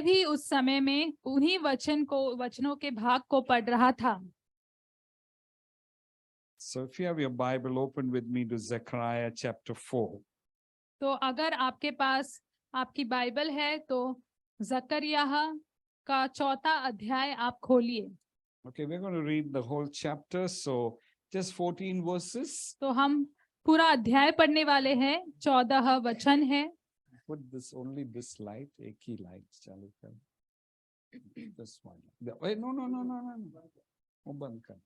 भी उस समय में उन्हीं वचनों के भाग को पढ़ रहा था। So if you have your Bible, open with me to Zechariah chapter 4. तो अगर आपके पास आपकी बाइबल है तो जकरिया का 4था अध्याय आप खोलिए। Okay, we're going to read the whole chapter, so just 14 verses. तो हम पूरा अध्याय पढ़ने वाले हैं, 14 वचन है। Put this only this light, एक ही light चालू कर. This one. Wait, no. वो बंद कर.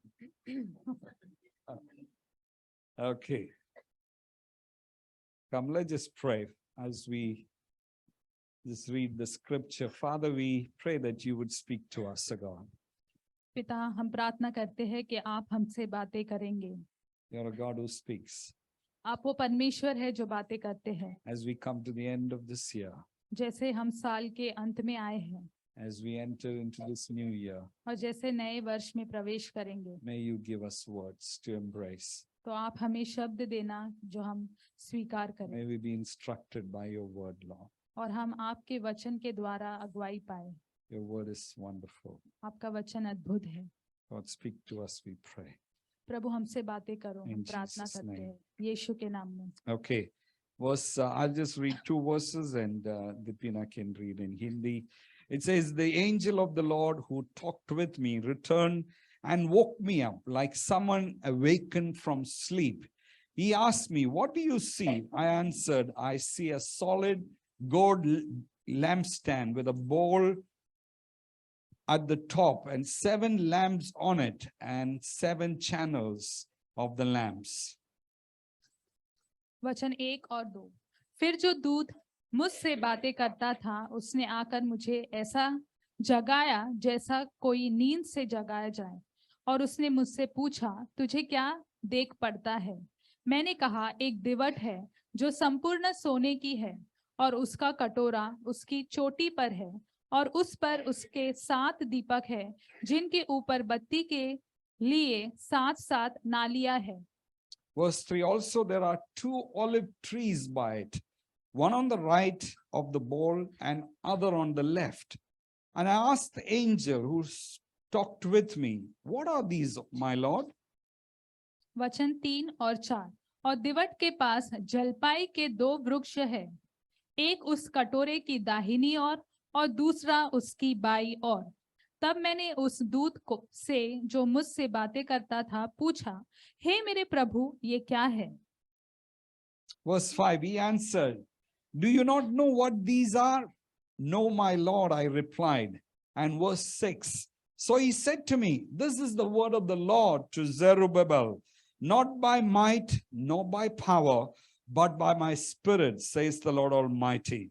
Okay. Come, let's just pray as we just read the scripture. Father, we pray that you would speak to us, O God. पिता, हम प्रार्थना करते हैं कि आप हमसे बातें करेंगे। You're a God who speaks. आप वो परमेश्वर है जो बातें करते हैं। As we come to the end of this year, जैसे हम साल के अंत में आए हैं, as we enter into this new year, और जैसे नए वर्ष में प्रवेश करेंगे, may you give us words to embrace. तो आप हमें शब्द देना जो हम स्वीकार करें, May we be instructed by your word, Lord. और हम आपके वचन के द्वारा अगुवाई पाए। Your word is wonderful. आपका वचन अद्भुत है। God, speak to us, we pray. प्रभु हमसे बातें करो, हम In प्रार्थना Jesus' करते name. हैं यीशु के नाम में। Okay. I'll just read 2 verses and Dipina can read in Hindi. It says, the angel of the Lord who talked with me returned and woke me up like someone awakened from sleep. He asked me, what do you see? I answered, I see a solid gold lampstand with a bowl at the top and 7 lamps on it and 7 channels of the lamps. वचन 1 और 2। फिर जो दूत मुझसे बातें करता था, उसने आकर मुझे ऐसा जगाया जैसा कोई नींद से जगाया जाए, और उसने मुझसे पूछा, तुझे क्या देख पड़ता है? मैंने कहा, एक दिवट है जो संपूर्ण सोने की है, और उसका कटोरा उसकी चोटी पर है, और उस पर उसके 7 दीपक है, जिनके ऊपर बत्ती के लिए 7 नालियां है। Verse 3, also there are 2 olive trees by it, one on the right of the bowl and other on the left. And I asked the angel who talked with me, what are these, my Lord? वचन 3 और 4, और tweet के पास जलपाई के 2 वृक्ष है, एक उस कटोरे की दाहिनी ओर और दूसरा उसकी बाई ओर। तब मैंने उस दूत को से जो मुझसे बातें करता था पूछा, हे मेरे प्रभु, ये क्या है? Verse 5, he answered, do you not know what these are? No, my Lord, I replied. And verse 6, so he said to me, this is the word of the Lord to Zerubbabel, not by might, nor by power, but by my spirit, says the Lord Almighty.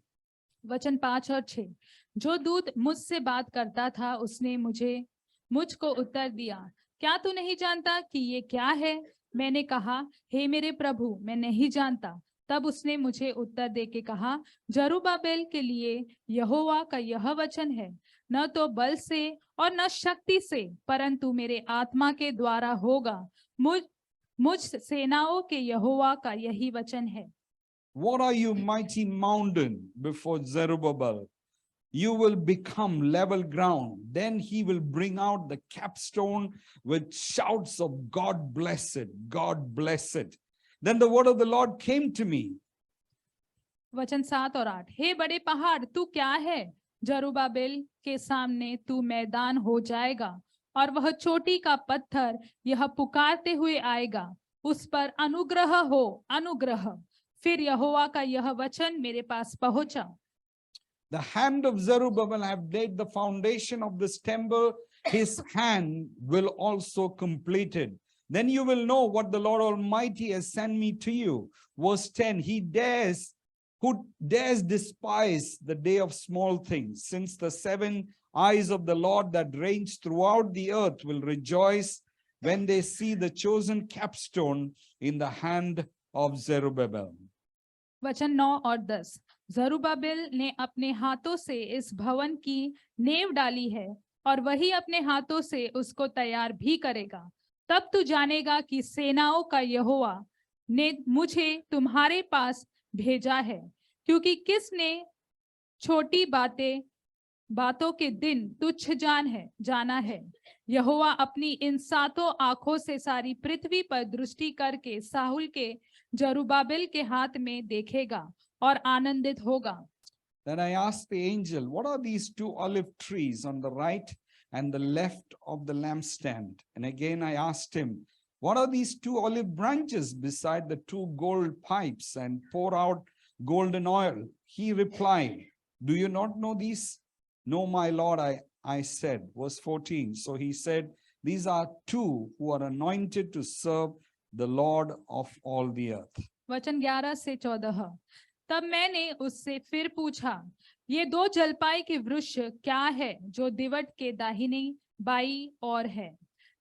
वचन 5 और 6, जो दूत मुझसे बात करता था उसने मुझको उत्तर दिया, क्या तू नहीं जानता कि ये क्या है? मैंने कहा, हे मेरे प्रभु, मैं नहीं जानता। तब उसने मुझे उत्तर देके कहा, जरुब्बाबेल के लिए यहोवा का यह वचन है, न तो बल से और न शक्ति से, परंतु मेरे आत्मा के द्वारा होगा। मुझ सेनाओं के यहोवा का यही वचन है। What are you, mighty mountain, before Zerubbabel? You will become level ground. Then he will bring out the capstone with shouts of God bless it, God bless it. Then the word of the Lord came to me. वचन 7 और 8, हे बड़े पहाड़, तू क्या है? जरुब्बाबेल के सामने तू मैदान हो जाएगा, और वह चोटी का पत्थर यह पुकारते हुए आएगा, उस पर अनुग्रह हो, अनुग्रह। फिर यहोवा का यह वचन मेरे पास पहुंचा। The hand of Zerubbabel have laid the foundation of this temple. His hand will also complete it. Then you will know what the Lord Almighty has sent me to you. Verse 10, who dares despise the day of small things, since the 7 eyes of the Lord that range throughout the earth will rejoice when they see the chosen capstone in the hand of Zerubbabel. वचन 9 और 10, जरुब्बाबेल ने अपने हाथों से इस भवन की नींव डाली है, और वही अपने हाथों से उसको तैयार भी करेगा। तब तू जानेगा कि सेनाओं का यहोवा ने मुझे तुम्हारे पास भेजा है, क्योंकि किसने छोटी बातें बातों के दिन तुच्छ जाना है। यहोवा अपनी इन 7 आंखों से सारी पृथ्वी पर दृष्टि करके साहुल के जरुब्बाबिल के हाथ में देखेगा और आनंदित होगा। Then I asked the angel, what are these 2 olive trees on the right and the left of the lampstand? And again I asked him, what are these 2 olive branches beside the 2 gold pipes and pour out golden oil? He replied, do you not know these? No, my Lord, I said. Verse 14. So he said, these are 2 who are anointed to serve the Lord of all the earth. वचन 11 से 14। तब मैंने उससे फिर पूछा, ये 2 जलपाई के वृक्ष क्या है जो दिवट के दाहिनी बाई ओर है?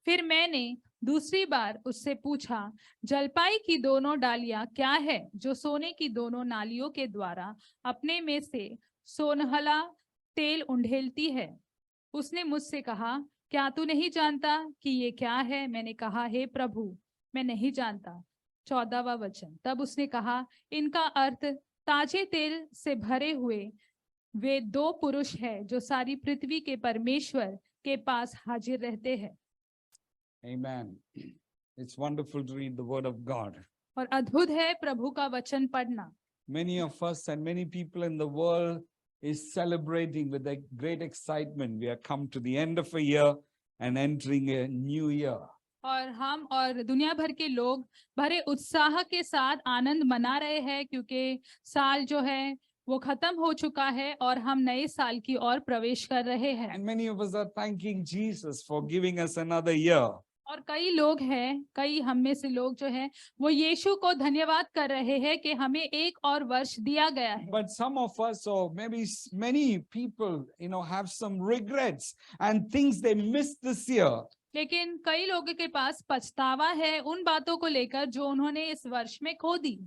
फिर मैंने दूसरी बार उससे पूछा, जलपाई की दोनों डालियां क्या है जो सोने की दोनों नालियों के द्वारा अपने में से सोनहला तेल उंडेलती है? उसने मुझसे कहा, क्या तू नहीं जानता कि ये क्या है? मैंने कहा, हे प्रभु, मैं नहीं जानता। 14वां वचन। तब उसने कहा, इनका अर्थ ताजे तेल से भरे हुए वे 2 पुरुष हैं जो सारी पृथ्वी के परमेश्वर के पास हाजिर रहते हैं। Amen. It's wonderful to read the word of God. और अद्भुत है प्रभु का वचन पढ़ना। Many of us and many people in the world is celebrating with a great excitement. We are come to the end of a year and entering a new year. और हम और दुनिया भर के लोग बड़े उत्साह के साथ आनंद मना रहे हैं क्योंकि साल जो है वो खत्म हो चुका है और हम नए साल की ओर प्रवेश कर रहे हैं। And many of us are thanking Jesus for giving us another year. और कई लोग हैं, कई हम में से लोग जो हैं वो यीशु को धन्यवाद कर रहे हैं कि हमें एक और वर्ष दिया गया है। But some of us, or maybe many people, have some regrets and things they missed this year. लेकिन कई लोगों के पास पछतावा है उन बातों को लेकर जो उन्होंने इस वर्ष में खो दी।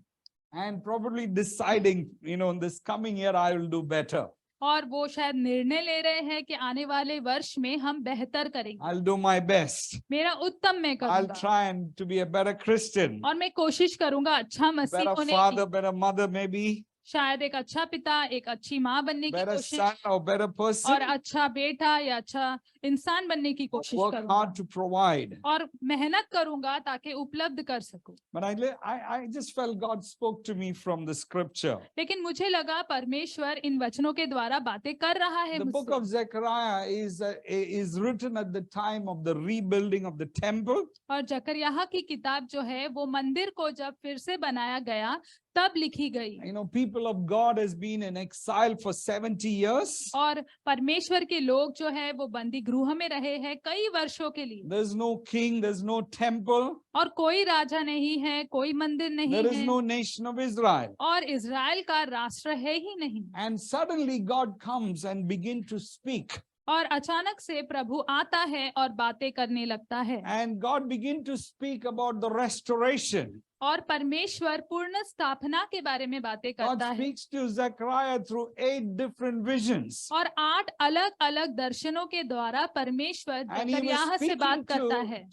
And probably deciding, in this coming year I will do better. और वो शायद निर्णय ले रहे हैं कि आने वाले वर्ष में हम बेहतर करेंगे। I'll do my best. मेरा उत्तम मैं I'll करूंगा। try and to be a better Christian. और मैं कोशिश करूंगा अच्छा मसीह Better होने father, की। better mother, maybe. शायद एक अच्छा पिता, एक अच्छी माँ बनने की Better कोशिश son or better person. और अच्छा बेटा या अच्छा इंसान बनने की कोशिश Work करूंगा hard to provide. और मेहनत करूंगा ताकि उपलब्ध कर सकूं। But I just felt God spoke to me from the scripture. लेकिन मुझे लगा परमेश्वर इन वचनों के द्वारा बातें कर रहा है The book मुझसे। of Zechariah is written at the time of the rebuilding of the temple. और जकरयाह की किताब जो है वो मंदिर को जब फिर से बनाया गया तब लिखी गई। People of God has been in exile for 70 years. और परमेश्वर के लोग जो है वो बंदी गृह में रहे हैं कई वर्षों के लिए। There's no king, there's no temple. और कोई राजा नहीं है, कोई मंदिर नहीं There is है no nation of Israel. और इजराइल का राष्ट्र है ही नहीं। And suddenly God comes and begin to speak. और अचानक से प्रभु आता है और बातें करने लगता है। And God begin to speak about the restoration. और परमेश्वर पूर्ण स्थापना के बारे में बातें God करता है। speaks to Zechariah through 8 different visions. और 8 अलग-अलग दर्शनों के द्वारा परमेश्वर And he was जकरयाह से बात speaking करता है।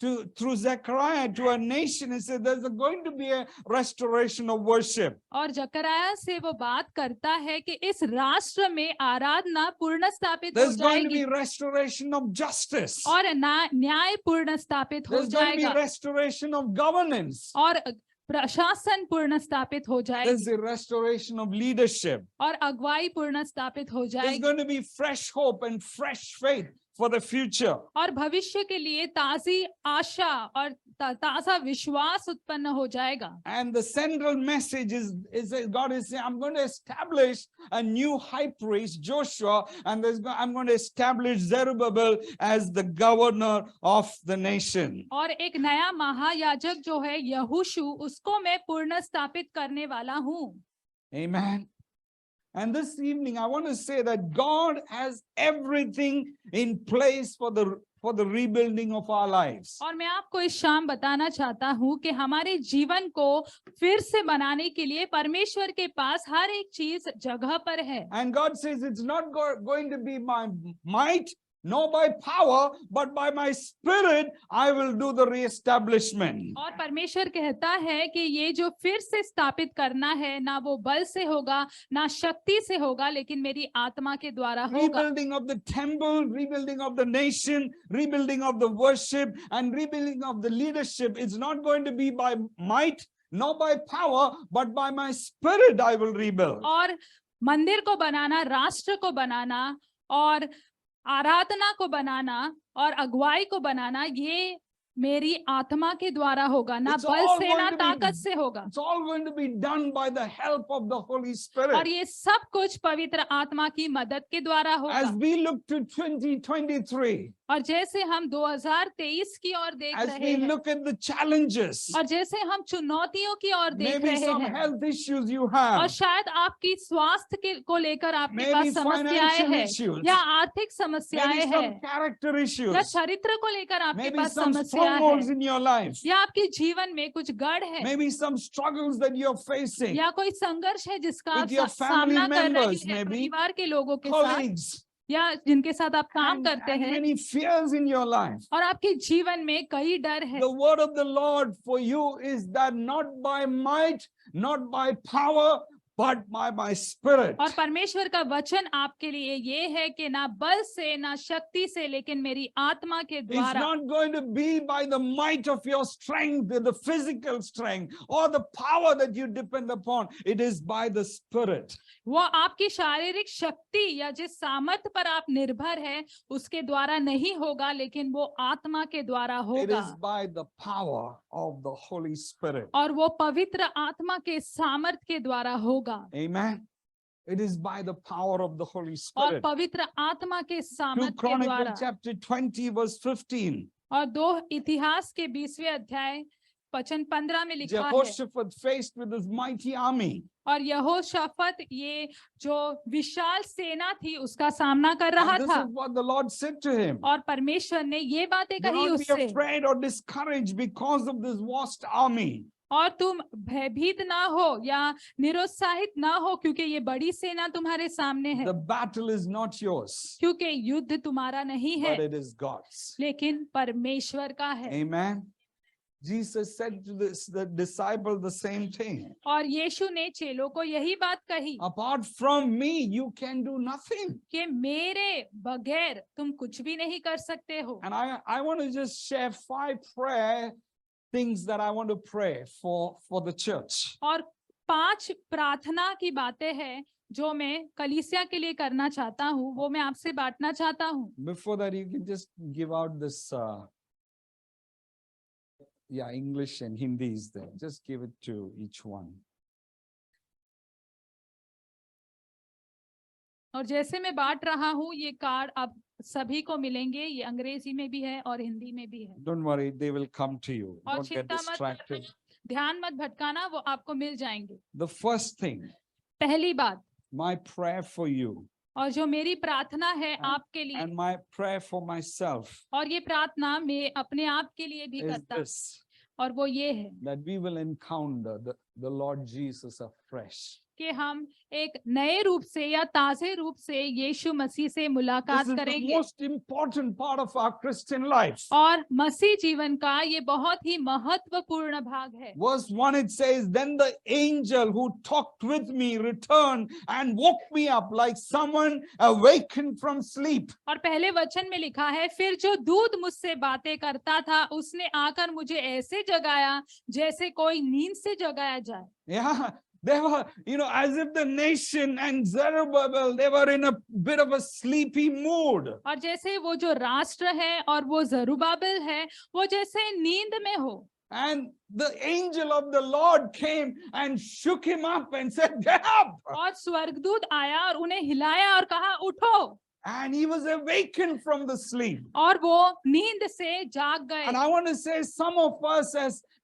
through Zechariah to a nation. He said there's going to be a restoration of worship. और जकरयाह से वो बात करता है कि इस राष्ट्र में आराधना पूर्ण स्थापित हो There's going to जाएगी be restoration of justice. और न्याय पूर्ण स्थापित हो There's going to be जाएगा restoration of governance. और प्रशासन पूर्ण स्थापित हो There's जाएगी a restoration of leadership. और अगुवाई पूर्ण स्थापित हो There's जाएगी going to be fresh hope and fresh faith for the future. और भविष्य के लिए ताजी आशा और ताजा विश्वास उत्पन्न हो जाएगा। And the central message is that God is saying, I'm going to establish a new high priest, Joshua, and I'm going to establish Zerubbabel as the governor of the nation. और एक नया महायाजक जो है यहोशू, उसको मैं पूर्ण स्थापित करने वाला हूँ। Amen. And this evening, I want to say that God has everything in place for the rebuilding of our lives. और मैं आपको इस शाम बताना चाहता हूँ कि हमारे जीवन को फिर से बनाने के लिए परमेश्वर के पास हर एक चीज जगह पर है। And God says it's not going to be my might not by power, but by my spirit, I will do the reestablishment. और परमेश्वर कहता है कि ये जो फिर से स्थापित करना है ना वो बल से होगा ना शक्ति से होगा लेकिन मेरी आत्मा के द्वारा होगा। Rebuilding of the temple, rebuilding of the nation, rebuilding of the worship, and rebuilding of the leadership is not going to be by might, not by power, but by my spirit I will rebuild. और मंदिर को बनाना, राष्ट्र को बनाना और आराधना को बनाना और अगुवाई को बनाना ये मेरी आत्मा के द्वारा होगा, ना It's बल all से going ना to be- ताकत से होगा। It's all going to be done by the help of the Holy और Spirit. ये सब कुछ पवित्र आत्मा की मदद के द्वारा As होगा। we look to 2023, और जैसे हम 2023 की ओर देख as रहे we हैं look at the challenges, और जैसे हम चुनौतियों की ओर देख maybe रहे some हैं health issues you और have, शायद आपकी स्वास्थ्य के को लेकर आपके maybe पास समस्याएं financial हैं issues, या आर्थिक समस्याएं maybe हैं some character या issues, चरित्र को लेकर आपके maybe पास some समस्या strongholds है in your life, या आपके जीवन में कुछ गढ़ है maybe some struggles that you're facing, या कोई संघर्ष है जिसका आप with your family सामना कर रहे members, हैं maybe, परिवार के लोगों के साथ colleagues, या जिनके साथ आप काम and करते हैं many fears in your life. और आपके जीवन में कई डर है। The word of the Lord for you is that not by might, not by power, but by my spirit. और परमेश्वर का वचन आपके लिए ये है कि ना बल से ना शक्ति से लेकिन मेरी आत्मा के It's द्वारा। not going to be by the might of your strength, the physical strength, or the power that you depend upon. It is by the Spirit. वो आपकी शारीरिक शक्ति या जिस सामर्थ्य पर आप निर्भर है उसके द्वारा नहीं होगा लेकिन वो आत्मा के द्वारा It होगा is by the power of the Holy Spirit. और वो पवित्र आत्मा के सामर्थ्य के द्वारा होगा। Amen. It is by the power of the Holy और Spirit. पवित्र आत्मा के 2 सामर्थ्य के Chronicles द्वारा। chapter 20 verse 15. और 2 इतिहास के 20वें अध्याय वचन 15 में लिखा है Jehoshaphat faced with his mighty army. और यहोशाफत ये जो विशाल सेना थी उसका सामना कर रहा And this था is what the Lord said to him. और परमेश्वर ने ये बातें Do कही not be उससे afraid or discouraged because of this vast army. और तुम भयभीत ना हो या निरुत्साहित ना हो क्योंकि ये बड़ी सेना तुम्हारे सामने है The battle is not yours, क्योंकि युद्ध तुम्हारा नहीं है but it is God's. लेकिन परमेश्वर का है। Amen. Jesus said to the disciple the same thing. और यीशु ने चेलों को यही बात कही Apart from me, you can do nothing. कि मेरे बगैर तुम कुछ भी नहीं कर सकते हो। And I want to just share 5 prayer things that I want to pray for the church. और 5 प्रार्थना की बातें हैं जो मैं कलीसिया के लिए करना चाहता हूँ वो मैं आपसे बांटना चाहता हूँ। Before that, you can just give out this, English and Hindi is there. Just give it to each one. और जैसे मैं बांट रहा हूँ ये कार्ड आप सभी को मिलेंगे, ये अंग्रेजी में भी है और हिंदी में भी है। Don't worry, they will come to you. और Don't get चिंता मत distracted. करना, ध्यान मत भटकाना, वो आपको मिल जाएंगे। The first thing, पहली बात, my prayer for you और जो मेरी प्रार्थना है आपके लिए and my prayer for myself और ये प्रार्थना मैं अपने आप के लिए भी is करता हूँ this, और वो ये है that we will encounter the Lord Jesus afresh. कि हम एक नए रूप से या ताजे रूप से यीशु मसीह से This मुलाकात is the करेंगे। most important part of our Christian life. और मसीह जीवन का ये बहुत ही महत्वपूर्ण भाग है। Verse 1 it says, then the angel who talked with me returned and woke me up like someone awakened from sleep. और पहले वचन में लिखा है, फिर जो दूत मुझसे बातें करता था उसने आकर मुझे ऐसे जगाया जैसे कोई नींद से जगाया जाए। Yeah, they were, as if the nation and Zerubbabel, they were in a bit of a sleepy mood. और जैसे वो जो राष्ट्र है और वो जरुब्बाबिल है वो जैसे नींद में हो। And the angel of the Lord came and shook him up and said, get up. और स्वर्गदूत आया और उन्हें हिलाया और कहा उठो। And he was awakened from the sleep. और वो नींद से जाग गए। And I want to say, some of us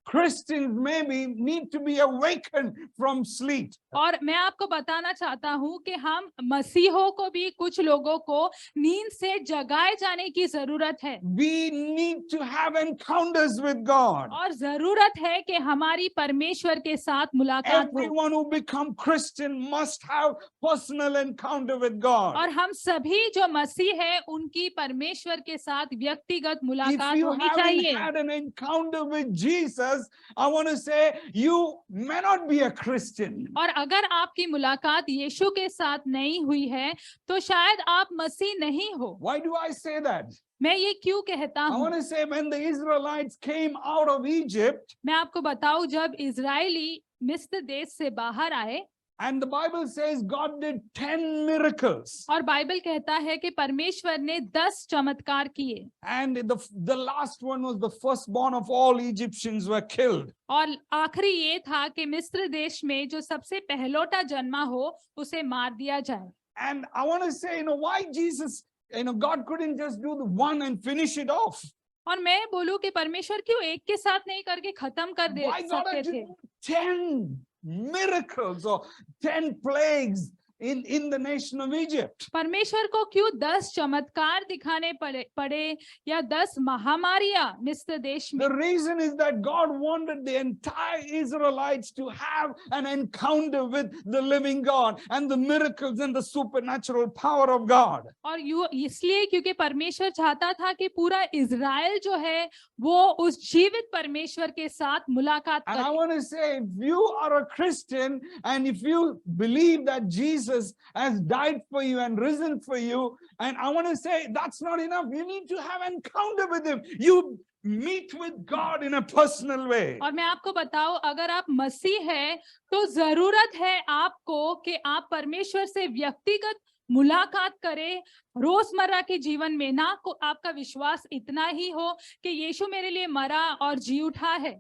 Christians maybe need to be awakened from sleep. और मैं आपको बताना चाहता हूँ कि हम मसीहों को भी, कुछ लोगों को नींद से जगाए जाने की जरूरत है। We need to have encounters with God. और जरूरत है कि हमारी परमेश्वर के साथ मुलाकात हो। Everyone who become Christian must have personal encounter with God. और हम सभी जो मसीह है उनकी परमेश्वर के साथ व्यक्तिगत If मुलाकात you होनी haven't चाहिए। had an encounter with Jesus, I want to say you may not be a Christian. और अगर आपकी मुलाकात यीशु के साथ नहीं हुई है तो शायद आप मसीह नहीं हो। Why do I say that? मैं ये क्यों कहता I हूँ? want to say when the Israelites came out of Egypt, मैं आपको बताऊं, जब इजरायली मिस्र देश से बाहर आए and the Bible says God did 10 miracles. और बाइबल कहता है कि परमेश्वर ने 10 चमत्कार किए And the last one was the firstborn of all Egyptians were killed. और आखिरी ये था कि मिस्र देश में जो सबसे पहलौठा जन्मा हो उसे मार दिया जाए। And I want to say, why Jesus, God couldn't just do the one and finish it off. और मैं बोलूं कि परमेश्वर क्यों एक के साथ नहीं करके खत्म कर दे Why God सकते had to थे? do 10 miracles or 10 plagues in the nation of Egypt? परमेश्वर को क्यों 10 चमत्कार दिखाने पड़े या 10 महामारियां मिस्र देश में? The reason is that God wanted the entire Israelites to have an encounter with the living God and the miracles and the supernatural power of God. और इसलिए क्योंकि परमेश्वर चाहता था कि पूरा इज़राइल जो है वो उस जीवित परमेश्वर के साथ मुलाकात And I करे। want to say, if you are a Christian and if you believe that Jesus has died for you and risen for you, and I want to say that's not enough. You need to have encounter with him. You meet with God in a personal way. और मैं आपको बताऊं, अगर आप मसीह है तो जरूरत है आपको कि आप परमेश्वर से व्यक्तिगत मुलाकात करें रोजमर्रा के जीवन में। ना को आपका विश्वास इतना ही हो कि यीशु मेरे लिए मरा और जी उठा है।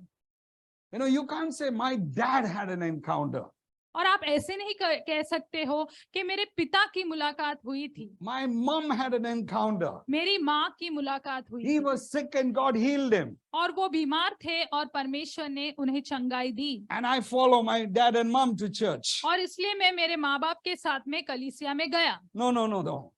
You can't say my dad had an encounter. और आप ऐसे नहीं कह सकते हो कि मेरे पिता की मुलाकात हुई थी, My mom had an encounter. मेरी माँ की मुलाकात हुई He थी was sick and God healed him. और वो बीमार थे और परमेश्वर ने उन्हें चंगाई दी। And I follow my dad and mom to church. और इसलिए मैं मेरे माँ बाप के साथ में कलीसिया में गया। No.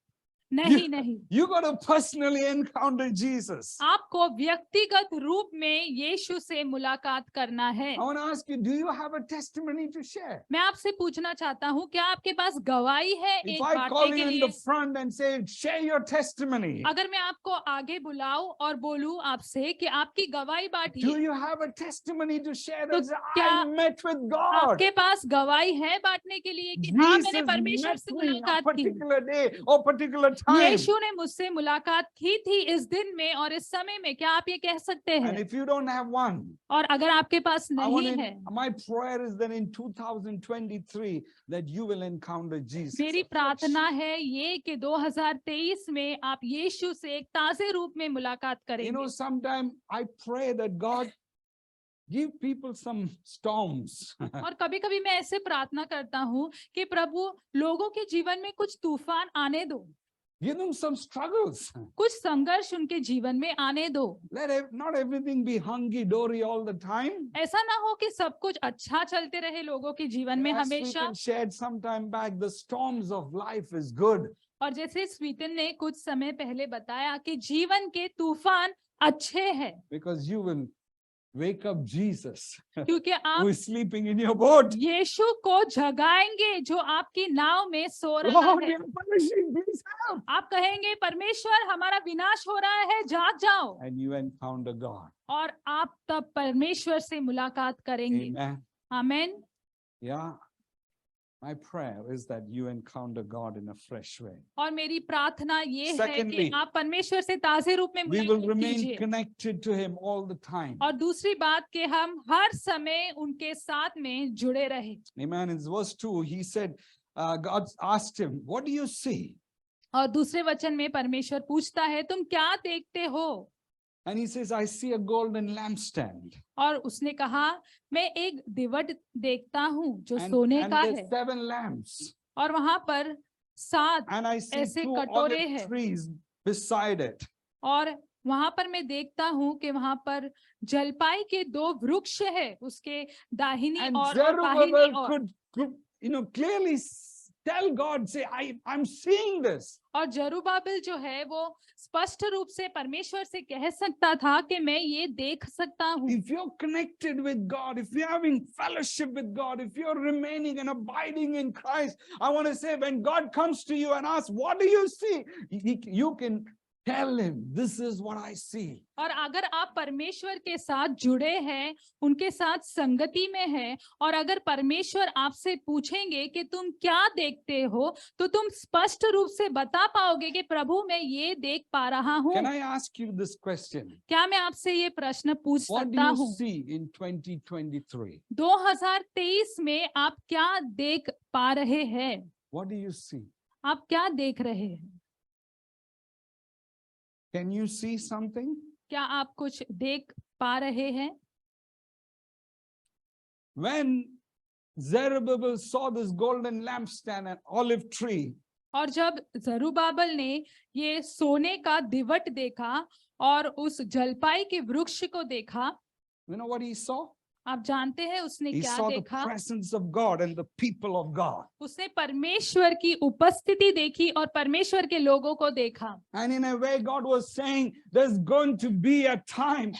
नहीं। You got to personally encounter Jesus. आपको व्यक्तिगत रूप में यीशु से मुलाकात करना है। I want to ask you, do you have a testimony to share? मैं आपसे पूछना चाहता हूँ, क्या आपके पास गवाही है If एक I call बांटने you के in लिए? the front and say, share your testimony, अगर मैं आपको आगे बुलाऊं और बोलूं आपसे कि आपकी गवाही do बांटिए, you have a testimony to share तो that I क्या met with God? आपके पास गवाही है बांटने के लिए कि हाँ मैंने Jesus परमेश्वर met से me a मुलाकात की, particular day or particular time. यीशु ने मुझसे मुलाकात की थी इस दिन में और इस समय में? क्या आप ये कह सकते And हैं? if you don't have one, और अगर आपके पास नहीं है, my prayer is that in 2023 that you will encounter Jesus. मेरी प्रार्थना है ये कि 2023 में आप यीशु से एक ताजे रूप में मुलाकात करेंगे। Sometimes I pray that God give people some storms. और कभी-कभी मैं ऐसे प्रार्थना करता हूँ कि प्रभु लोगों के जीवन में कुछ तूफान आने दो, Give them some struggles. कुछ संघर्ष उनके जीवन में आने दो। Not everything be hunky-dory all the time. ऐसा ना हो कि सब कुछ अच्छा चलते रहे लोगों के जीवन में As हमेशा। Sweeten shared some time back, the storms of life is good. और जैसे स्वीटन ने कुछ समय पहले बताया कि जीवन के तूफान अच्छे हैं, Because you will wake up Jesus क्योंकि who आप is sleeping in your boat. यीशु को जगाएंगे जो आपकी नाव में सो रहा Lord, है। we are perishing, please help. आप कहेंगे परमेश्वर हमारा विनाश हो रहा है, जाग जाओ। And you encounter God. और आप तब परमेश्वर से मुलाकात करेंगे। Amen. Amen. Yeah. My prayer is that you encounter God in a fresh way. और मेरी प्रार्थना ये है कि Secondly, आप परमेश्वर से ताजे रूप में We will मुलाकात remain कीजिए। connected to Him all the time. और दूसरी बात कि हम हर समय उनके साथ में जुड़े रहे। Amen. In verse 2, he said, God asked him, what do you see? और दूसरे वचन में परमेश्वर पूछता है, तुम क्या देखते हो? And he says, I see a golden lampstand. और उसने कहा, मैं एक दिवट देखता हूँ जो And सोने का there's है 7 lamps. और वहां पर 7 And I see ऐसे 2 कटोरे olive हैं। trees beside it. और वहां पर मैं देखता हूं कि वहां पर जलपाई के 2 वृक्ष है, उसके दाहिनी And और बाहिनी Zerubbabel ore. could, clearly tell God, say, I'm seeing this. और जरुब्बाबिल जो है वो स्पष्ट रूप से परमेश्वर से कह सकता था कि मैं ये देख सकता हूँ। If you're connected with God, if you're having fellowship with God, if you're remaining and abiding in Christ, I want to say, when God comes to you and asks, what do you see? You can tell him, this is what I see. और अगर आप परमेश्वर के साथ जुड़े हैं, उनके साथ संगति में हैं, और अगर परमेश्वर आपसे पूछेंगे कि तुम क्या देखते हो, तो तुम स्पष्ट रूप से बता पाओगे कि प्रभु मैं ये देख पा रहा हूँ। Can I ask you this question? क्या मैं आपसे ये प्रश्न पूछ What do सकता you हूँ? see in 2023? 2023 में आप क्या देख पा रहे हैं? What do you see? आप क्या देख रहे हैं? Can you see something? क्या आप कुछ देख पा रहे हैं? When Zerubbabel saw this golden lampstand and olive tree, और जब जरुब्बाबिल ने ये सोने का दिवट देखा और उस जलपाई के वृक्ष को देखा, you know what he saw? आप जानते हैं उसने He क्या saw the देखा? presence of God and the people of God. उसने परमेश्वर की उपस्थिति देखी और परमेश्वर के लोगों को देखा। And in a way, God was saying, there's going to be a time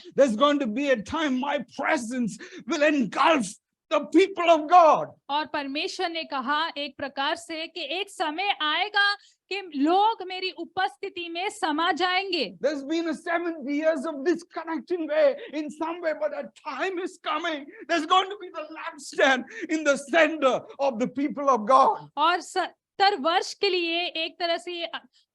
my presence will engulf the people of God. और परमेश्वर ने कहा एक प्रकार से कि एक समय आएगा कि लोग मेरी उपस्थिति में समा जाएंगे। There's been a 70 years of disconnect in some way, but a time is coming. There's going to be the lampstand in the center of the people of God. और 70 वर्ष के लिए एक तरह से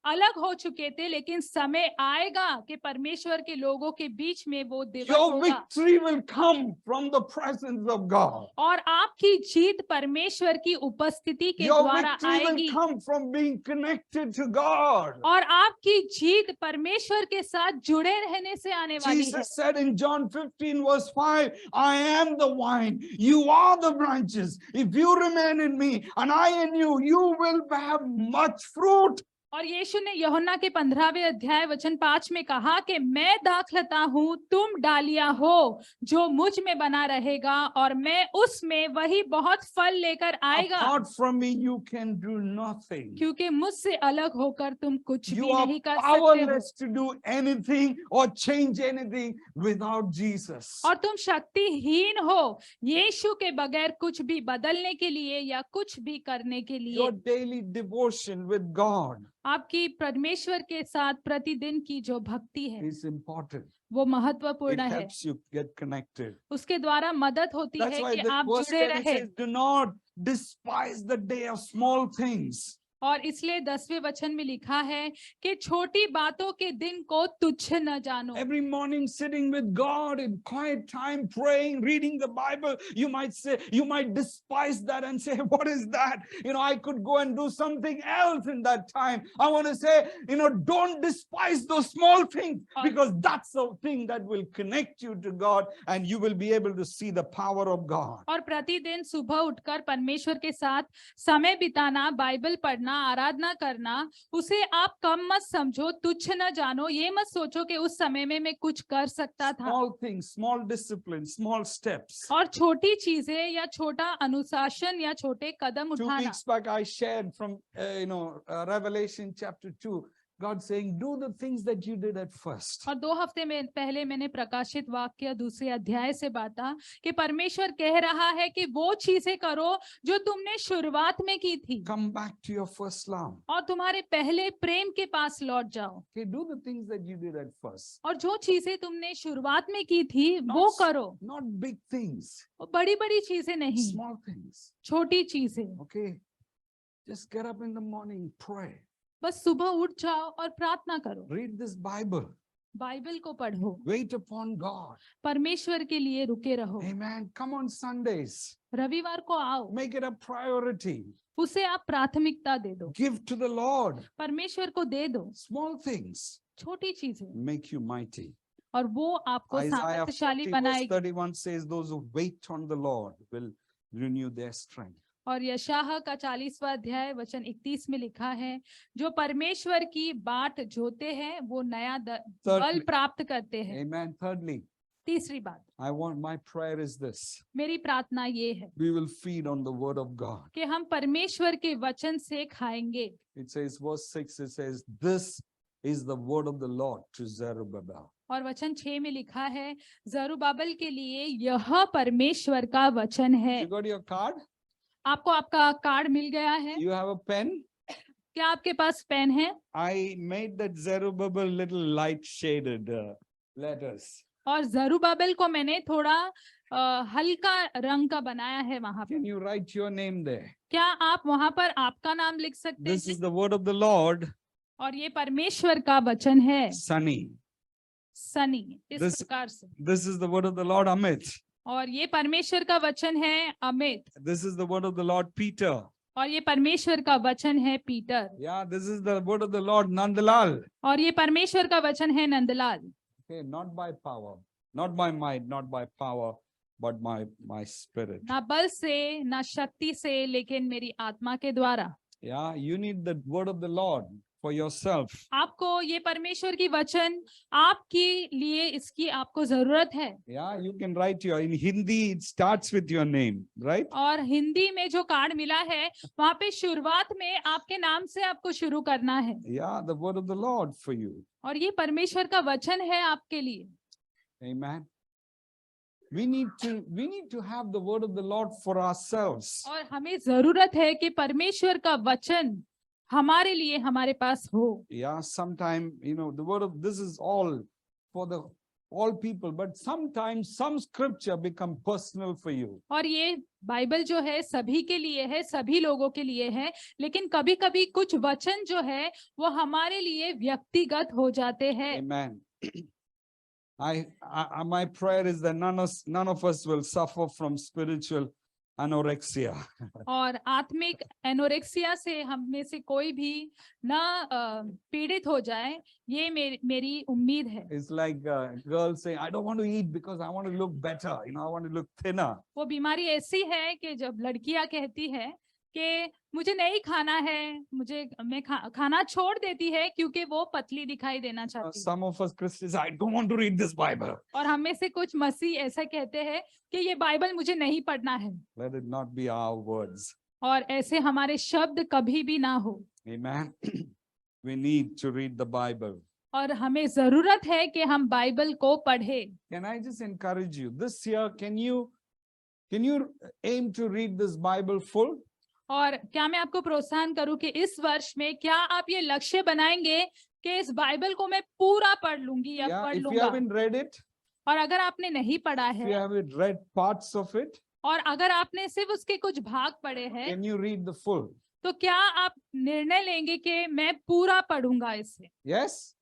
अलग हो चुके थे, लेकिन समय आएगा कि परमेश्वर के लोगों के बीच में वो दिवस Your होगा। victory will come from the presence of God. और आपकी जीत परमेश्वर की उपस्थिति के Your द्वारा victory will आएगी। come from being connected to God. और आपकी जीत परमेश्वर के साथ जुड़े रहने से आने वाली है। Jesus said in John 15 verse 5, I am the vine, you are the branches. If you remain in me and I in you, you will have much fruit. और यीशु ने यूहन्ना के 15वें अध्याय वचन 5 में कहा कि मैं दाखलता हूँ, तुम डालियां हो, जो मुझ में बना रहेगा और मैं उसमें, वही बहुत फल लेकर आएगा। Apart from me, you can do nothing. क्योंकि मुझसे अलग होकर तुम कुछ You भी are नहीं कर सकते हो। powerless to do anything or change anything without Jesus. और तुम शक्तिहीन हो यीशु के बगैर कुछ भी बदलने के लिए या कुछ भी करने के लिए। Your daily devotion with God आपकी परमेश्वर के साथ प्रतिदिन की जो भक्ति है is important. वो It महत्वपूर्ण है। helps you get connected. उसके द्वारा मदद होती That's है why कि the आप verse जुड़े 10 रहे। says, do not despise the day of small things. और इसलिए 10वें वचन में लिखा है कि छोटी बातों के दिन को तुच्छ न जानो। Every morning sitting with God in quiet time, praying, reading the Bible, you might despise that and say, what is that? I could go and do something else in that time. I want to say, don't despise those small things, because that's the thing that will connect you to God and you will be able to see the power of God. और प्रतिदिन सुबह उठकर परमेश्वर के साथ समय बिताना, Bible पढ़ना, आराधना करना, उसे आप कम मत समझो, तुच्छ न जानो। ये मत सोचो कि उस समय में मैं कुछ कर सकता था। Small things, small discipline, small steps. और छोटी चीजें या छोटा अनुशासन या छोटे कदम 2 उठाना। weeks back I shared from Revelation chapter 2, God saying, do the things that you did at first. और 2 हफ्ते में पहले मैंने प्रकाशित वाक्य 2 अध्याय से बाता कि परमेश्वर कह रहा है कि वो चीजें करो जो तुमने शुरुआत में की थी। Come back to your first love. और तुम्हारे पहले प्रेम के पास लौट जाओ। Okay, do the things that you did at first. और जो चीजें तुमने शुरुआत में की थी वो करो। Not big things. बड़ी बड़ी चीजें नहीं, Small things. छोटी चीजें। Okay. Just get up in the morning, pray. बस सुबह उठ जाओ और प्रार्थना करो। Read this Bible. बाइबल को पढ़ो। Wait upon God. परमेश्वर के लिए रुके रहो। Amen. Come on Sundays. रविवार को आओ। Make it a priority. उसे आप प्राथमिकता दे दो। Give to the Lord. परमेश्वर को दे दो। Small things छोटी चीजें make you mighty. और वो आपको Isaiah सामर्थ्यशाली 40 verse बनाएगी। 31 says, those who wait on the Lord will renew their strength. और यशायाह का 40वां अध्याय वचन 31 में लिखा है, जो परमेश्वर की बाट जोते हैं वो नया बल प्राप्त करते हैं। Amen. Thirdly, तीसरी बात, my prayer is this. मेरी प्रार्थना ये है We will feed on the word of God. कि हम परमेश्वर के वचन से खाएंगे। It says, verse 6, it says, this is the word of the Lord to Zerubbabel. और वचन 6 में लिखा है, जरुब्बाबेल के लिए यह परमेश्वर का वचन है। You got your card? आपको आपका कार्ड मिल गया है? You have a pen? क्या आपके पास पेन है? I made that Zerubbabel little light shaded letters. और जरुब्बाबेल को मैंने थोड़ा हल्का रंग का बनाया है वहां पे। Can you write your name there? क्या आप वहां पर आपका नाम लिख सकते This हैं? is the word of the Lord. और ये परमेश्वर का वचन है। Sunny. सनी, इस This- प्रकार से। This is the word of the Lord Amit. और ये परमेश्वर का वचन है Amit. This is the word of the Lord Peter. और ये परमेश्वर का वचन है Peter. Yeah, this is the word of the Lord Nandalal. और ये परमेश्वर का वचन है Nandlal. Okay, not by power, not by might, not by power, but my spirit. ना बल से ना शक्ति से, लेकिन मेरी आत्मा के द्वारा। Yeah, you need the word of the Lord for yourself. आपको ये परमेश्वर की वचन आपके लिए इसकी आपको जरूरत है। Yeah, you can write in Hindi, it starts with your name, right? और हिंदी में जो कार्ड मिला है वहाँ पे शुरुआत में आपके नाम से आपको शुरू करना है। Yeah, the word of the Lord for you. और ये परमेश्वर का वचन है आपके लिए। Amen. We need to have the word of the Lord for ourselves. और हमें जरूरत है कि परमेश्वर का वचन हमारे लिए हमारे पास हो। Yeah, sometime, the word of this is all for all people, but sometimes some scripture become personal for you. और ये बाइबल जो है सभी के लिए है, सभी लोगों के लिए है, लेकिन कभी कभी कुछ वचन जो है वो हमारे लिए व्यक्तिगत हो जाते हैं। Amen. My prayer is that none of us will suffer from spiritual anorexia. और आत्मिक एनोरेक्सिया से हम में से कोई भी ना पीड़ित हो जाए, ये मेरी उम्मीद है। It's like girls saying, I don't want to eat because I want to look better. I want to look thinner. वो बीमारी ऐसी है कि जब लड़कियां कहती है कि मुझे नहीं खाना है, मैं खाना छोड़ देती है क्योंकि वो पतली दिखाई देना चाहती है। Some of us Christians, I don't want to read this Bible. और हम में से कुछ मसीह ऐसा कहते हैं कि ये बाइबल मुझे नहीं पढ़ना है। Let it not be our words. और ऐसे हमारे शब्द कभी भी ना हो। Amen. We need to read the Bible. और हमें जरूरत है कि हम बाइबल को पढ़े। Can I just encourage you this year? Can you aim to read this Bible full? और क्या मैं आपको प्रोत्साहन करूं कि इस वर्ष में क्या आप ये लक्ष्य बनाएंगे कि इस बाइबल को मैं पूरा पढ़ लूंगी या पढ़ If you लूंगा। haven't read it, और अगर आपने नहीं पढ़ा if you है haven't read parts of it, और अगर आपने सिर्फ उसके कुछ भाग पढ़े हैं, can you read the full? तो क्या आप निर्णय लेंगे कि मैं पूरा पढ़ूंगा इसे? Yes?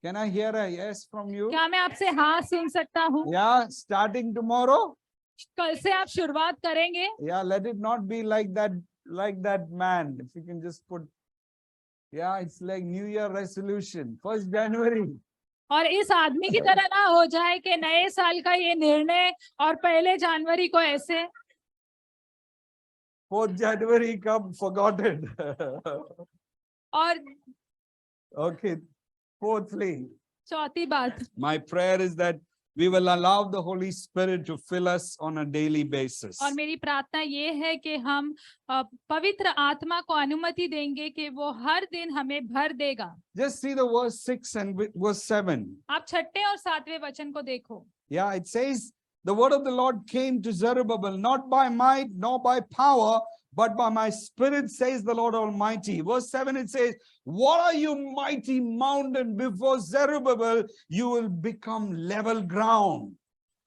Can I hear a yes from you? क्या मैं आपसे हाँ सुन सकता हूँ? Yeah, starting tomorrow? कल से आप शुरुआत करेंगे? Yeah, let it not be like that man. If you can just put, yeah, it's like New Year resolution, 1st January. और इस आदमी की तरह ना हो जाए कि नए साल का ये निर्णय और 1 जनवरी को ऐसे 4th January come forgotten. और Okay, fourthly, चौथी बात, my prayer is that we will allow the Holy Spirit to fill us on a daily basis. और मेरी प्रार्थना ये है कि हम पवित्र आत्मा को अनुमति देंगे कि वो हर दिन हमें भर देगा। Just see the verse 6 and verse 7. आप 6 और 7वें वचन को देखो। Yeah, it says, the word of the Lord came to Zerubbabel, not by might, nor by power, but by my spirit, says the Lord Almighty. Verse 7, it says, what are you, mighty mountain? Before Zerubbabel, you will become level ground.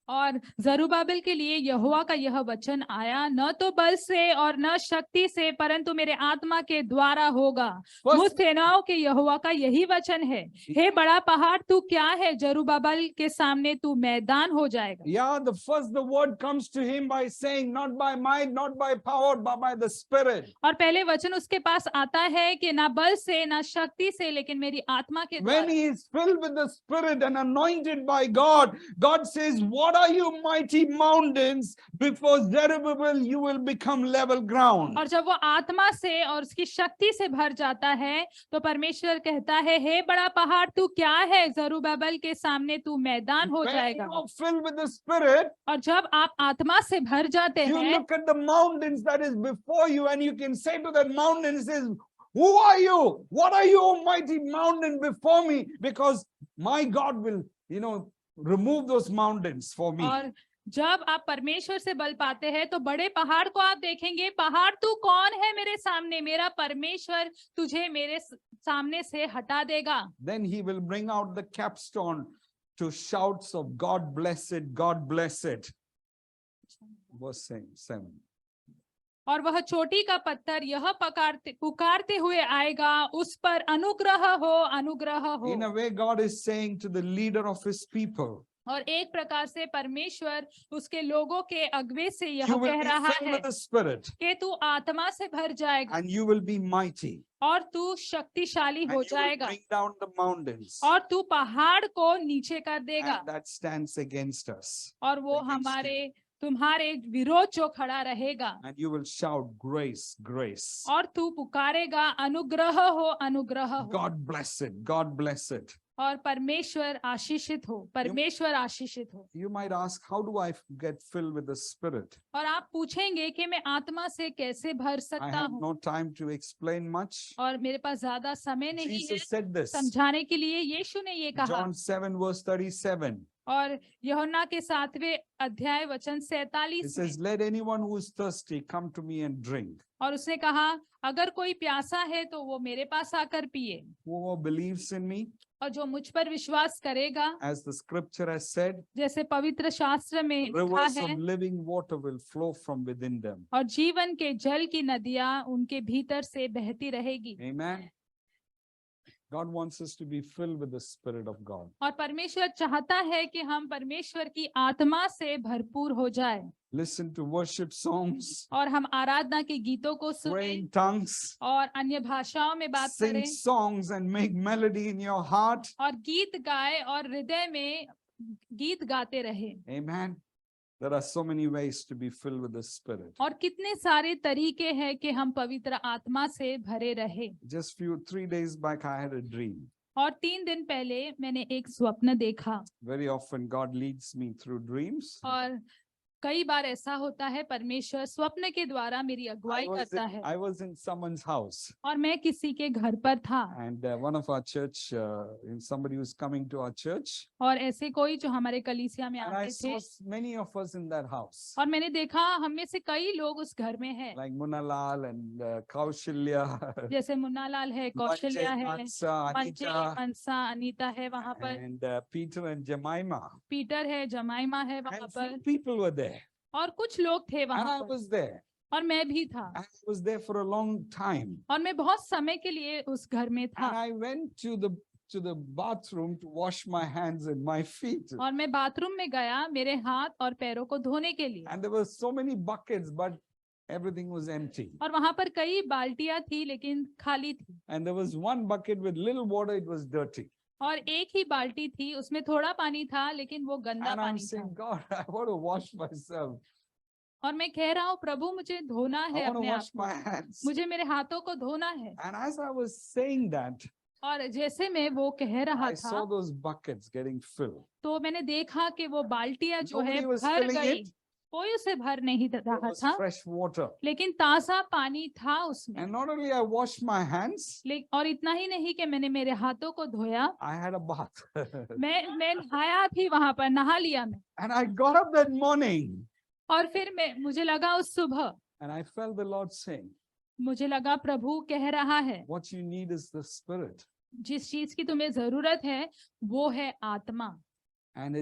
और जरुब्बाबेल के लिए यहोवा का यह वचन आया, न तो बल से और न शक्ति से, परंतु मेरे आत्मा के द्वारा होगा। मुझ सेनाओं के यहोवा का यही वचन है, हे बड़ा पहाड़ तू क्या है, जरुब्बाबेल के सामने तू मैदान हो जाएगा। Yeah, the word comes to him by saying, not by might, not by power, but by the Spirit. और पहले वचन उसके पास आता है कि ना बल से ना शक्ति से, लेकिन मेरी आत्मा के When द्वारा। he is filled with the Spirit and anointed by God, God says, what are you mighty mountains? Before Zerubbabel, you will become level ground. और जब वो आत्मा से और उसकी शक्ति से भर जाता है तो परमेश्वर कहता है, हे बड़ा पहाड़ तू क्या है, जरुब्बाबेल के सामने तू मैदान हो When जाएगा। you are filled with the Spirit, और जब आप आत्मा से भर जाते you हैं look at the mountains that is before you, and you can say to that mountain, says, who are you? What are you, O mighty mountain, before me? Because my God will, remove those mountains for me. और जब आप परमेश्वर से बल पाते हैं तो बड़े पहाड़ को आप देखेंगे, पहाड़ तू कौन है मेरे सामने, मेरा परमेश्वर तुझे मेरे सामने से हटा देगा। Then he will bring out the capstone to shouts of God bless it, God bless it. Verse 7. और वह चोटी का पत्थर यह पुकारते हुए आएगा, उस पर अनुग्रह हो, अनुग्रह हो। In a way, God is saying to the leader of his people, और एक प्रकार से परमेश्वर उसके लोगों के अगुवे से यह you will कह be रहा filled है with the Spirit, कि तू आत्मा से भर जाएगा and you will be mighty, और तू शक्तिशाली and हो you will जाएगा bring down the mountains, और तू पहाड़ को नीचे कर देगा। and that stands against us. और वो against तुम्हारे विरोध जो खड़ा रहेगा, And you will shout grace, grace. और तू पुकारेगा अनुग्रह हो, अनुग्रह हो। God bless it, God bless it. और परमेश्वर आशीषित हो, परमेश्वर आशीषित हो। You might ask, how do I get filled with the Spirit? और आप पूछेंगे कि मैं आत्मा से कैसे भर I सकता have हूँ, no time to explain much. और मेरे पास ज्यादा समय नहीं है Jesus said this. समझाने के लिए। यीशु ने ये कहा, John 7 verse 37. और यूहन्ना के 7वें अध्याय वचन It 47 में, says, let anyone who is thirsty come to me and drink. और उसने कहा अगर कोई प्यासा है तो वो मेरे पास आकर पिए, Whoever believes in me, और जो मुझ पर विश्वास करेगा, as the scripture has said, जैसे पवित्र शास्त्र में लिखा rivers है, of living water will flow from within them. और जीवन के जल की नदियां उनके भीतर से बहती रहेगी। Amen. God wants us to be filled with the Spirit of God. और परमेश्वर चाहता है कि हम परमेश्वर की आत्मा से भरपूर हो जाए, Listen to worship songs, और हम आराधना के गीतों को pray सुने in tongues, और अन्य भाषाओं में बात sing करें, songs and make melody in your heart. और गीत गाए और हृदय में गीत गाते रहे। Amen. There are so many ways to be filled with the Spirit. और कितने सारे तरीके हैं कि हम पवित्र आत्मा से भरे रहे। Just 3 days back, I had a dream. और 3 दिन पहले मैंने एक स्वप्न देखा, Very often God leads me through dreams. और कई बार ऐसा होता है परमेश्वर स्वप्न के द्वारा मेरी अगुवाई करता है। I was in someone's house, और मैं किसी के घर पर था, and one of our church, somebody who was coming to our church, और ऐसे कोई जो हमारे कलीसिया में and I आते थे, saw many of us in that house, और मैंने देखा हम में से कई लोग उस घर में हैं, like Munalal and Kaushilya, जैसे मुन्नालाल है, कौशल्या है, Mansa, मंचे, Anita, मनसा, अनीता है वहां पर, and Peter and Jemima. Peter है, जमाइमा है वहां And पर, few people were there, और कुछ लोग थे and वहां I पर, was there. और मैं भी था, I was there for a long time, और मैं बहुत समय के लिए उस घर में and था। I went to the bathroom to wash my hands and my feet, और मैं बाथरूम में गया मेरे हाथ और पैरों को धोने के लिए, and there were so many buckets, but everything was empty. और वहां पर कई बाल्टियां थी लेकिन खाली थी, And there was one bucket with little water, it was dirty. और एक ही बाल्टी थी उसमें थोड़ा पानी था लेकिन वो गंदा And I'm पानी था। saying, God, I want to wash myself. और मैं कह रहा हूँ प्रभु मुझे धोना है I want to अपने आप wash my को, hands. मुझे मेरे हाथों को धोना है। And as I was saying that, और जैसे मैं वो कह रहा I saw था those buckets getting filled. तो मैंने देखा कि वो बाल्टियां जो है Nobody was भर filling गई, it. कोई उसे भर नहीं It रहा was था, fresh water. लेकिन ताजा पानी था उसमें। And not only I washed my hands, और इतना ही नहीं कि मैंने मेरे हाथों को धोया, I had a bath. मैं नहाया भी वहां पर, नहा लिया मैं। And I got up that morning और फिर मुझे लगा उस सुबह, and I felt the Lord saying, मुझे लगा प्रभु कह रहा है what you need is the Spirit. जिस चीज की तुम्हें जरूरत है वो है आत्मा। And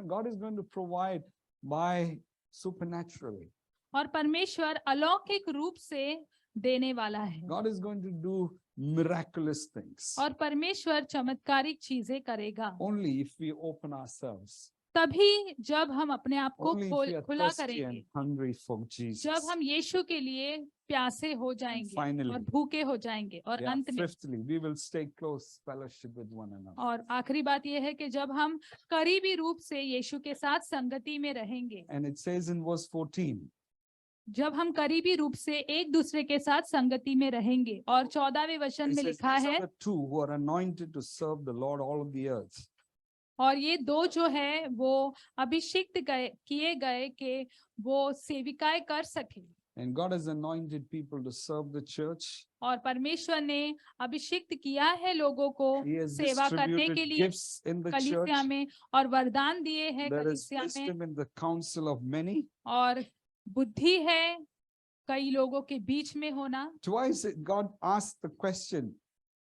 God is going to provide by supernaturally. और परमेश्वर अलौकिक रूप से देने वाला है, God is going to do miraculous things और परमेश्वर चमत्कारिक चीजें करेगा only if we open ourselves. तभी जब हम अपने आप को Only if we are खुला thirsty करेंगे, and hungry for Jesus. जब हम यीशु के लिए प्यासे हो जाएंगे finally, और भूखे हो जाएंगे, और Yeah, अंत में, fifthly, we will stay close fellowship with one another. और आखिरी बात यह है कि जब हम करीबी रूप से यीशु के साथ संगति में रहेंगे, And it says in verse 14, जब हम करीबी रूप से एक दूसरे के साथ संगति में रहेंगे, और 14वें वचन it में says, लिखा these है, are the two who are anointed to serve the Lord all of the earth. और ये दो जो है वो अभिषिक्त किए गए कि वो सेविकाएं कर सके, And God has anointed people to serve the church. और परमेश्वर ने अभिषिक्त किया है लोगों को He has सेवा करने के distributed लिए gifts in the church. कलीसिया में, और वरदान दिए हैं There is कलीसिया में, wisdom in the counsel of many. और बुद्धि है कई लोगों के बीच में होना। Twice God asked the question,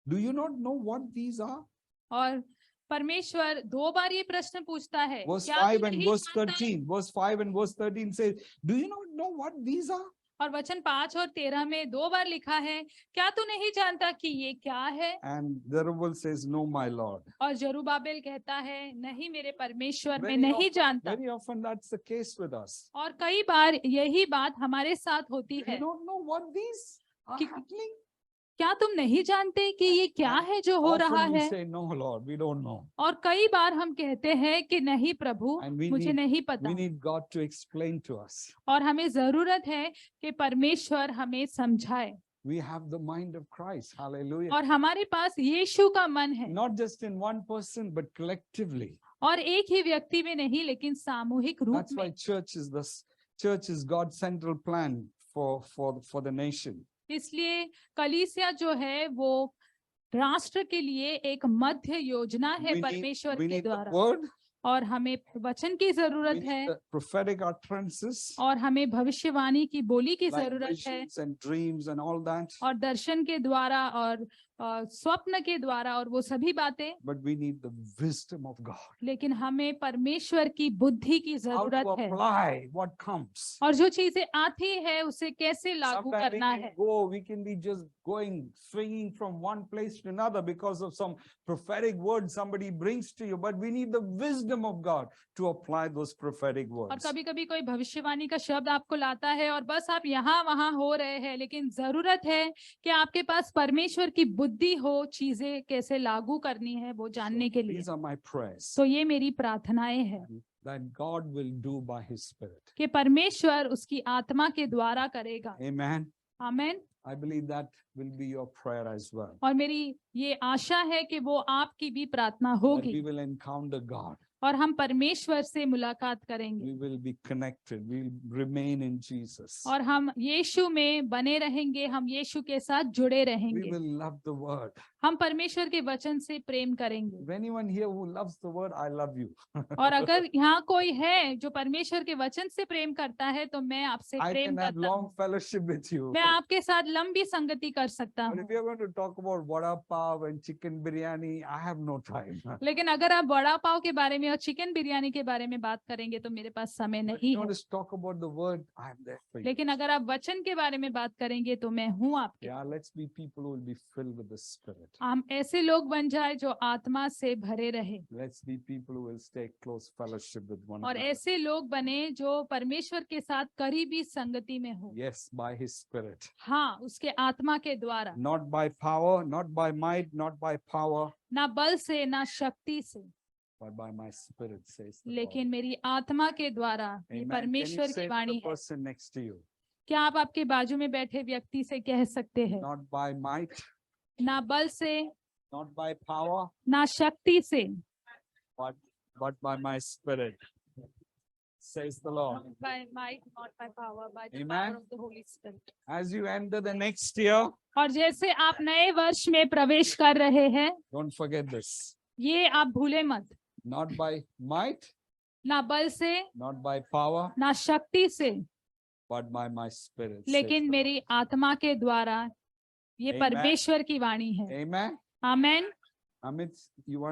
do you not know what these are? और परमेश्वर 2 बार ये प्रश्न पूछता है, Verse क्या 5 तू and नहीं verse जानता? 13. Verse 5 and verse 13 says, do you not know what these are? और वचन 5 और 13 में 2 बार लिखा है, क्या तू नहीं जानता कि ये क्या है? And Zerubbabel says, no, my Lord. और जरुब्बाबेल कहता है, नहीं मेरे परमेश्वर, मैं Very नहीं often- जानता। Very often that's the case with us. और कई बार यही बात हमारे साथ होती You है, don't know what these are कि- happening. क्या तुम नहीं जानते कि ये क्या है जो हो रहा Often we है? say, no, Lord, we don't know. और कई बार हम कहते हैं कि नहीं प्रभु, And we मुझे need- नहीं पता। We need God to explain to us. और हमें जरूरत है कि परमेश्वर हमें समझाए, We have the mind of Christ. Hallelujah. और हमारे पास यीशु का मन है, Not just in one person, but collectively. और एक ही व्यक्ति में नहीं लेकिन सामूहिक रूप That's why में। church is God's central plan for the nation. इसलिए कलीसिया जो है वो राष्ट्र के लिए एक मध्य योजना है परमेश्वर We के need the द्वारा, word, और हमें वचन की we जरूरत need है, the prophetic utterances, और हमें भविष्यवाणी की बोली की like जरूरत है, visions and dreams and all that. और दर्शन के द्वारा और स्वप्न के द्वारा, और वो सभी बातें। But we need the wisdom of God. लेकिन हमें परमेश्वर की बुद्धि की How जरूरत to है, apply what comes. और जो चीजें आती है उसे कैसे लागू Sometimes करना है। we can be just swinging from one place to another because of some prophetic word somebody brings to you. But we need the wisdom of God to apply those prophetic और words. कभी कभी कोई भविष्यवाणी का शब्द आपको लाता है और बस आप यहाँ वहां हो रहे हैं, लेकिन जरूरत है कि आपके पास परमेश्वर की बुद्धि हो, चीजें कैसे लागू करनी है वो जानने के लिए। These are my prayers तो ये मेरी प्रार्थनाएं हैं that God will do by His Spirit. कि परमेश्वर उसकी आत्मा के द्वारा करेगा। Amen. आमीन। I believe that will be your prayer as well. और मेरी ये आशा है कि वो आपकी भी प्रार्थना That होगी, we will encounter God. और हम परमेश्वर से मुलाकात करेंगे, We will be connected. We will remain in Jesus. और हम यीशु में बने रहेंगे, हम यीशु के साथ जुड़े We रहेंगे, will love the word. हम परमेश्वर के वचन से प्रेम करेंगे। If anyone here who loves the word, I love you. और अगर यहाँ कोई है जो परमेश्वर के वचन से प्रेम करता है तो मैं आपसे I प्रेम can have करता long हूँ, fellowship with you. मैं आपके साथ लंबी संगति कर सकता But हूँ। if you're going to talk about vada pav and chicken biryani, I have no time. लेकिन अगर आप वड़ा पाव के बारे में और चिकन बिरयानी के बारे में बात करेंगे तो मेरे पास समय But if नहीं you है। want to talk about the word, I'm there for you. लेकिन अगर आप वचन के बारे में बात करेंगे तो मैं हूँ आपके। Yeah, let's be people who will be filled with the Spirit. हम ऐसे लोग बन जाए जो आत्मा से भरे रहे, Let's be people who will stay close fellowship with one और another. ऐसे लोग बने जो परमेश्वर के साथ करीबी संगति में हो। Yes, by His Spirit. हाँ, उसके आत्मा के द्वारा, Not by power, not by might, not by power, ना बल से ना शक्ति से, but by my Spirit, says the लेकिन Lord. मेरी आत्मा के द्वारा। ये Amen. Can you परमेश्वर say की to the वाणी है। person next to you, क्या आप आपके बाजू में बैठे व्यक्ति से कह सकते हैं, not by might, ना बल से not by power, ना शक्ति से, but by my Spirit, says the Lord. by might, not by power, by the Amen. power of the Holy Spirit. As you enter the next year, और जैसे आप नए वर्ष में प्रवेश कर रहे हैं, don't forget this. ये आप भूले मत, Not by might, ना बल से not by power, ना शक्ति से, but by my Spirit. says लेकिन the मेरी आत्मा के द्वारा। ये Amen. परमेश्वर की वाणी है। Lord. Amen. Amen. Amit, you want